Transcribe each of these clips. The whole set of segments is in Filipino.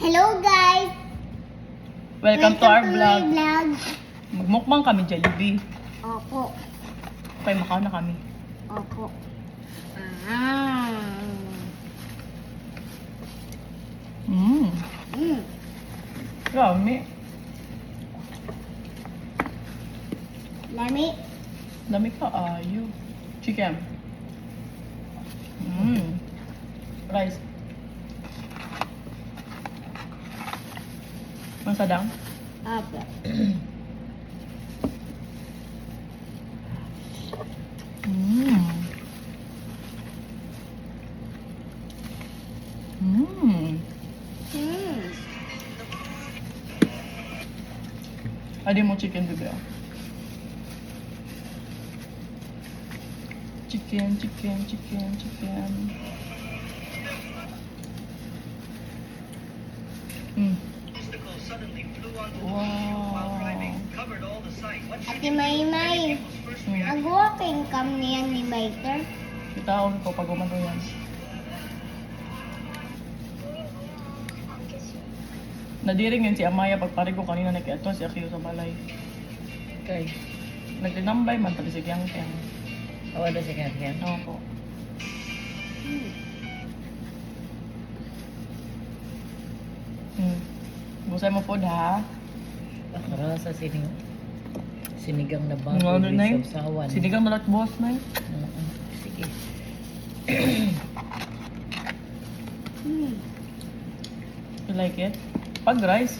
Hello guys! Welcome to our my vlog. vlog. Magmukbang kami, Jollibee. Opo. Okay, makaw na kami. Opo. Ah. Mmm. Mm. Yummy. Lami. Dami ka, ayo. Chicken. Mmm. Rice. Masadang? Opo. Mmm. Mmm. Mm. Adi mo chicken, bebe. Chicken, chicken, chicken, chicken. Mm. Wow. Ate Maymay, Mm. nag-walking kami yan ni Biker. Itaon ko pag umano yan. Nadiring yun si Amaya pagparigo kanina nakiato si Akio sa balay. Okay. Nagtinambay man tabi si Kyang Kyang. Oh, ada siya yan. Opo. Hmm. Busay mo po ha. Para sa sinigang na bago Ano na yun? with sausawan. Sinigang malat boss na yun. Sige. Mm. You like it? Pag rice.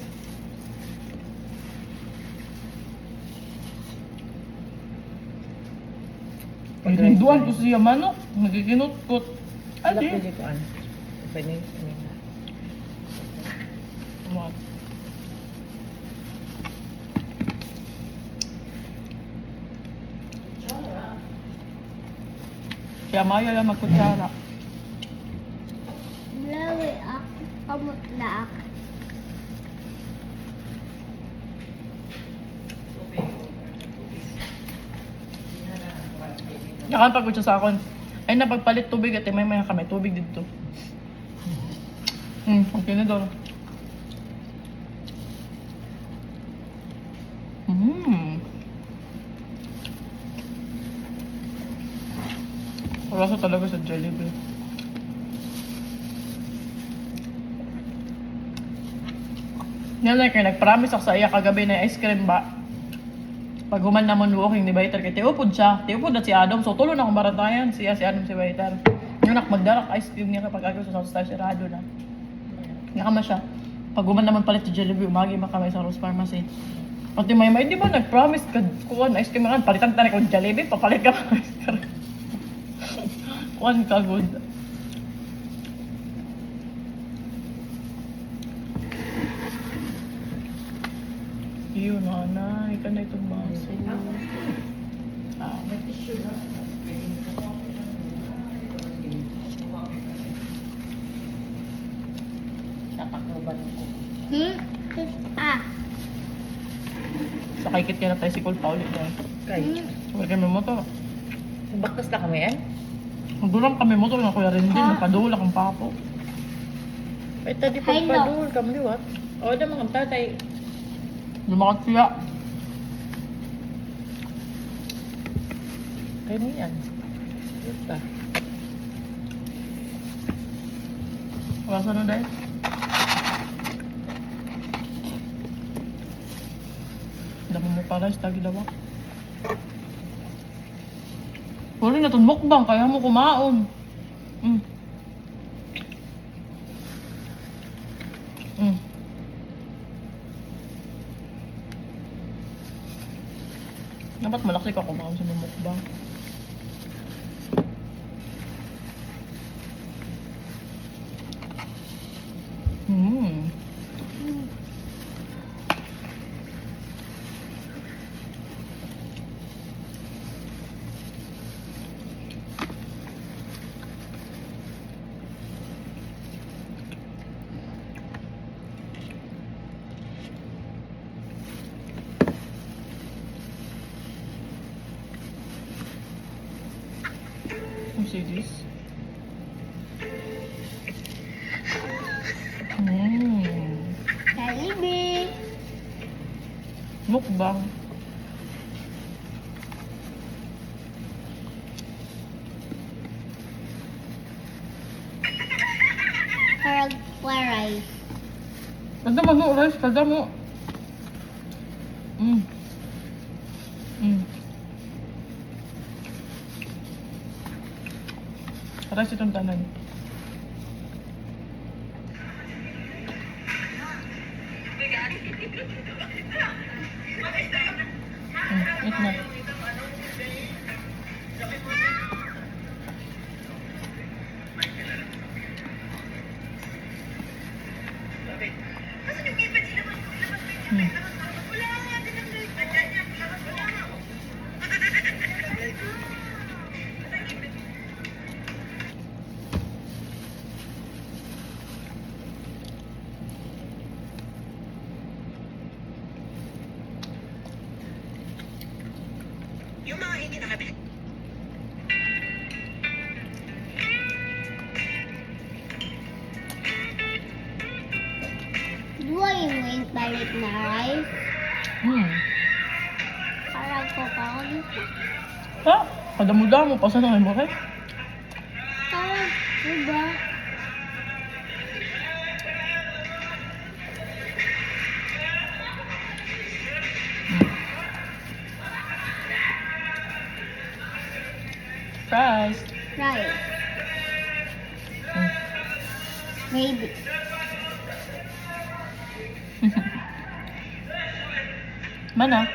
Pag rice, Hinduan ko rice. siya manok. Nagikinutkot. Alak Adi. pwede ko ano. Pwede. What? Si Amaya lang magkutsara. Malawi ako. Kamot na ako. Nakapag siya sa akon. Ay napagpalit tubig at may kami tubig dito. Okay na daw. Wala sa talaga sa Jollibee. Yan lang kayo, nag-promise ako sa iya kagabi na ice cream ba? Pag human namon walking ni Baiter, kaya tiupod siya. Tiupod at si Adam. So, tulo na akong baratayan. Siya, si Adam, si Baiter. Yun ako, magdarak ice cream niya kapag ako sa South Star Sirado na. Nakama siya. Pag human naman palit si Jollibee, umagi makamay sa Rose Pharmacy. At yung may di ba nag-promise ka, kuhan ice cream nga, palitan tayo kung Jollibee, papalit ka ng ice cream. Kuhan ka good. Yun, nanay, ka na itong baso. Ah. Napakluban ko. Hmm? Ah. Sa kaikit ka na tricycle pa ulit na. Kay. Wala kami motor. Baktas na kami yan? Magdulang kami motor na kuya rin din, Ah. napadula kang papo. Ay, tadi Ay, no. pagpadul kami liwat. O, ada mga tatay. Lumakat siya. Kaya mo yan. Yuta. Wala sa na dahil. Damo mo para sa tagi dawa. Wala na itong mukbang, kaya mo kumaon. Dapat malaki ka kumaon sa mukbang. Mm. You see this? Mmm. Mukbang. Parang rice. Kada mo, rice, kada mo. Mm. Mm. Rice itong tanan. Eat na. Hmm. Dua yung wing palit na rice. Hmm. Parang kokon. Ha? Kadamo-damo pa sa nanay mo kay? Parang, diba? Fries. Rice. Hmm. Maybe. Mana?